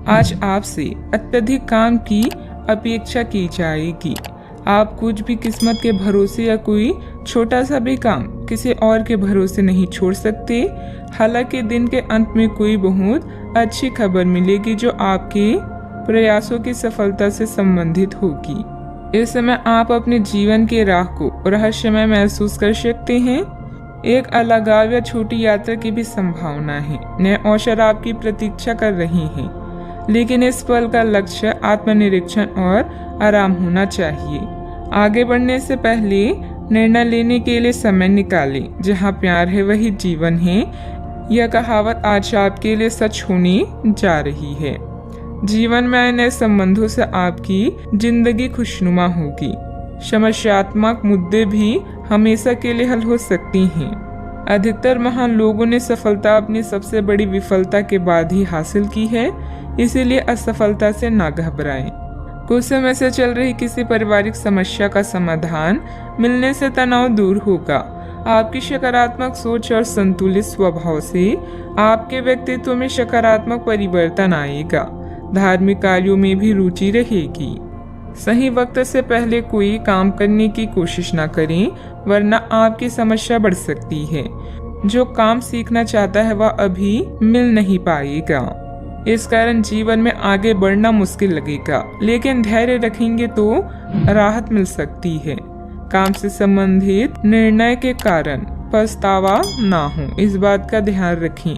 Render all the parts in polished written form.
आज आपसे अत्यधिक काम की अपेक्षा की जाएगी। आप कुछ भी किस्मत के भरोसे या कोई छोटा सा भी काम किसी और के भरोसे नहीं छोड़ सकते। हालांकि दिन के अंत में कोई बहुत अच्छी खबर मिलेगी जो आपके प्रयासों की सफलता से संबंधित होगी। इस समय आप अपने जीवन के राह को रहस्यमय महसूस कर सकते हैं। एक अलगाव या छोटी यात्रा की भी संभावना है। नए अवसर आपकी प्रतीक्षा कर रही हैं, लेकिन इस पल का लक्ष्य आत्मनिरीक्षण और आराम होना चाहिए। आगे बढ़ने से पहले निर्णय लेने के लिए समय निकालें। जहाँ प्यार है वही जीवन है। यह कहावत आज आपके लिए सच होने जा रही है। जीवन में आए नए संबंधों से आपकी जिंदगी खुशनुमा होगी। समस्यात्मक मुद्दे भी हमेशा के लिए हल हो सकती हैं। अधिकतर महान लोगों ने सफलता अपनी सबसे बड़ी विफलता के बाद ही हासिल की है, इसीलिए असफलता से ना घबराएं। कुछ समय से चल रही किसी पारिवारिक समस्या का समाधान मिलने से तनाव दूर होगा। आपकी सकारात्मक सोच और संतुलित स्वभाव से आपके व्यक्तित्व में सकारात्मक परिवर्तन आएगा। धार्मिक कार्यों में भी रुचि रहेगी। सही वक्त से पहले कोई काम करने की कोशिश न करें, वरना आपकी समस्या बढ़ सकती है। जो काम सीखना चाहता है वह अभी मिल नहीं पाएगा। इस कारण जीवन में आगे बढ़ना मुश्किल लगेगा, लेकिन धैर्य रखेंगे तो राहत मिल सकती है। काम से संबंधित निर्णय के कारण पछतावा ना हो, इस बात का ध्यान रखें।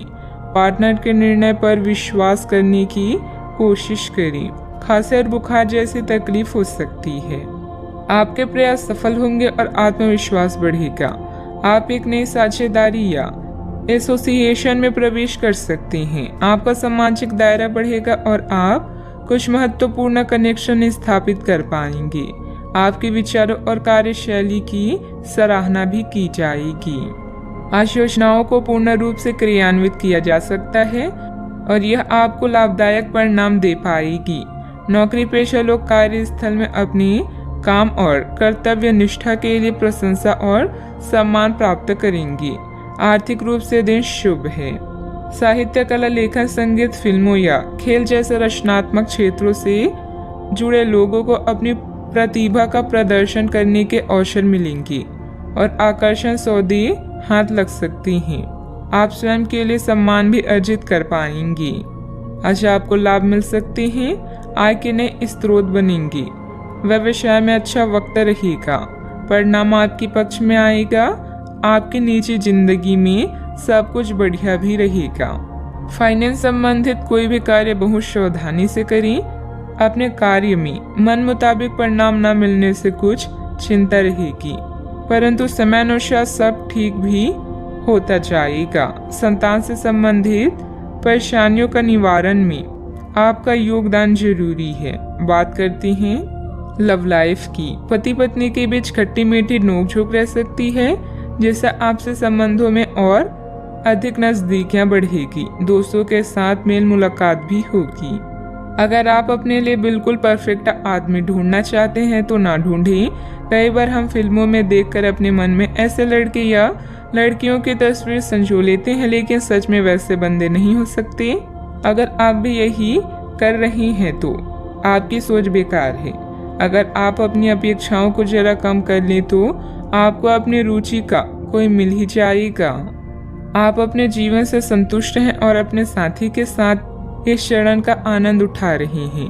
पार्टनर के निर्णय पर विश्वास करने की कोशिश करें। खांसी और बुखार जैसी तकलीफ हो सकती है। आपके प्रयास सफल होंगे और आत्मविश्वास बढ़ेगा। आप एक नई साझेदारी या एसोसिएशन में प्रवेश कर सकते हैं। आपका सामाजिक दायरा बढ़ेगा और आप कुछ महत्वपूर्ण कनेक्शन स्थापित कर पाएंगे। आपके विचारों और कार्यशैली की सराहना भी की जाएगी। आज योजनाओं को पूर्ण रूप से क्रियान्वित किया जा सकता है और यह आपको लाभदायक परिणाम दे पाएगी। नौकरी पेशा लोग कार्यस्थल में अपनी काम और कर्तव्य निष्ठा के लिए प्रशंसा और सम्मान प्राप्त करेंगे। आर्थिक रूप से दिन शुभ है। साहित्य, कला, लेखन, संगीत, फिल्मों या खेल जैसे रचनात्मक क्षेत्रों से जुड़े लोगों को अपनी प्रतिभा का प्रदर्शन करने के अवसर मिलेंगे और आकर्षण सौदे हाथ लग सकती हैं। आप स्वयं के लिए सम्मान भी अर्जित कर पाएंगे। आज आपको लाभ मिल सकते हैं। आय के नए स्रोत बनेंगे। व्यवसाय में अच्छा वक्त रहेगा। परिणाम आपके पक्ष में आएगा। आपकी निजी जिंदगी में सब कुछ बढ़िया भी रहेगा। फाइनेंस संबंधित कोई भी कार्य बहुत सावधानी से करें। अपने कार्य में मन मुताबिक परिणाम न मिलने से कुछ चिंता रहेगी, परंतु समयानुसार सब ठीक भी होता जाएगा। संतान से संबंधित परेशानियों का निवारण में आपका योगदान जरूरी है। बात करते हैं लव लाइफ की। पति पत्नी के बीच खट्टी मीठी नोकझोंक रह सकती है, जिससे आपसे संबंधों में और अधिक नजदीकियां बढ़ेगी। दोस्तों के साथ मेल मुलाकात भी होगी। अगर आप अपने लिए बिल्कुल परफेक्ट आदमी ढूंढना चाहते हैं तो ना ढूंढें। कई बार हम फिल्मों में देखकर अपने मन में ऐसे लड़के या लड़कियों की तस्वीर संजो लेते हैं, लेकिन सच में वैसे बंदे नहीं हो सकते। अगर आप भी यही कर रही हैं तो आपकी सोच बेकार है। अगर आप अपनी अपेक्षाओं को जरा कम कर लें तो आपको अपनी रुचि का कोई मिल ही जाएगा। आप अपने जीवन से संतुष्ट हैं और अपने साथी के साथ इस क्षण का आनंद उठा रहे हैं।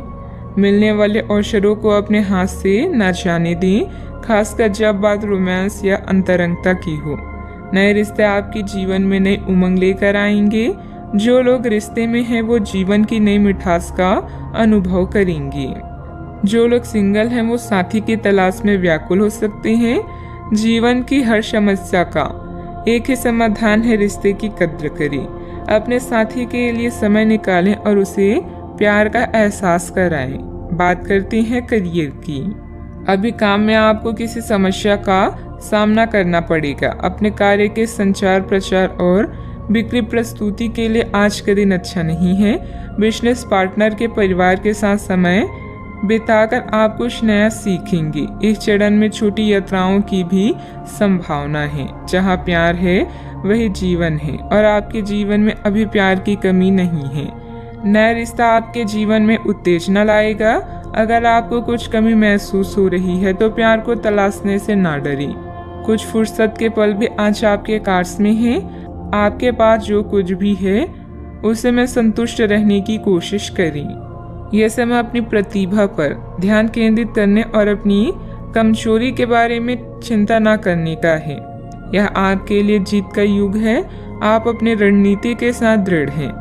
मिलने वाले अवसरों को अपने हाथ से न जाने दें, खासकर जब बात रोमांस या अंतरंगता की हो। नए रिश्ते आपके जीवन में नई उमंग लेकर आएंगे। जो लोग रिश्ते में हैं वो जीवन की नई मिठास का अनुभव करेंगे। जो लोग सिंगल हैं वो साथी की तलाश में व्याकुल हो सकते हैं। जीवन की हर समस्या का एक ही समाधान है, रिश्ते की कद्र करें। अपने साथी के लिए समय निकालें और उसे प्यार का एहसास कराएं। बात करते हैं करियर की। अभी काम में आपको किसी समस्या का सामना करना पड़ेगा। अपने कार्य के संचार, प्रचार और बिक्री प्रस्तुति के लिए आज का दिन अच्छा नहीं है। बिजनेस पार्टनर के परिवार के साथ समय बिताकर आप कुछ नया सीखेंगे। इस चरण में छोटी यात्राओं की भी संभावना है। जहाँ प्यार है वही जीवन है और आपके जीवन में अभी प्यार की कमी नहीं है, नया रिश्ता आपके जीवन में उत्तेजना लाएगा। अगर आपको कुछ कमी महसूस हो रही है तो प्यार को तलाशने से ना डरें। कुछ फुर्सत के पल भी आज आपके कार्ड्स में हैं। आपके पास जो कुछ भी है उसे में संतुष्ट रहने की कोशिश करें। यह समय अपनी प्रतिभा पर ध्यान केंद्रित करने और अपनी कमजोरी के बारे में चिंता न करने का है। यह आपके लिए जीत का युग है। आप अपनी रणनीति के साथ दृढ़ हैं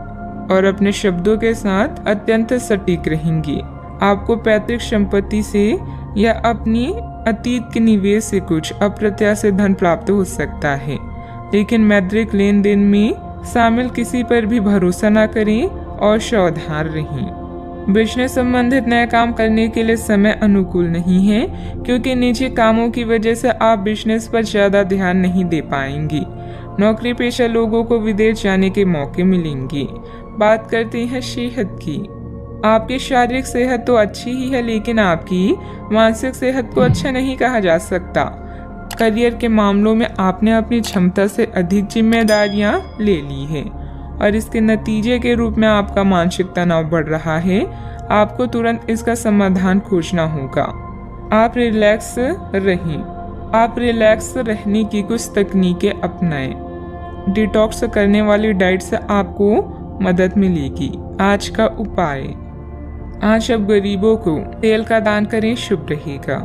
और अपने शब्दों के साथ अत्यंत सटीक रहेंगे। आपको पैतृक संपत्ति से या अपनी अतीत के निवेश से कुछ अप्रत्याशित धन प्राप्त हो सकता है, लेकिन मौद्रिक लेन देन में शामिल किसी पर भी भरोसा न करें और सावधान रहें। बिजनेस संबंधित नया काम करने के लिए समय अनुकूल नहीं है, क्योंकि निजी कामों की वजह से आप बिजनेस पर ज्यादा ध्यान नहीं दे पाएंगे। नौकरी पेशा लोगों को विदेश जाने के मौके मिलेंगे। बात करते हैं सेहत की। आपकी शारीरिक सेहत तो अच्छी ही है, लेकिन आपकी मानसिक सेहत को अच्छा नहीं कहा जा सकता। करियर के मामलों में आपने अपनी क्षमता से अधिक जिम्मेदारियां ले ली है और इसके नतीजे के रूप में आपका मानसिक तनाव बढ़ रहा है। आपको तुरंत इसका समाधान खोजना होगा। आप रिलैक्स रहने की कुछ तकनीकें अपनाएं। डिटॉक्स करने वाली डाइट से आपको मदद मिलेगी। आज का उपाय, आज अब गरीबों को तेल का दान करें, शुभ रहेगा।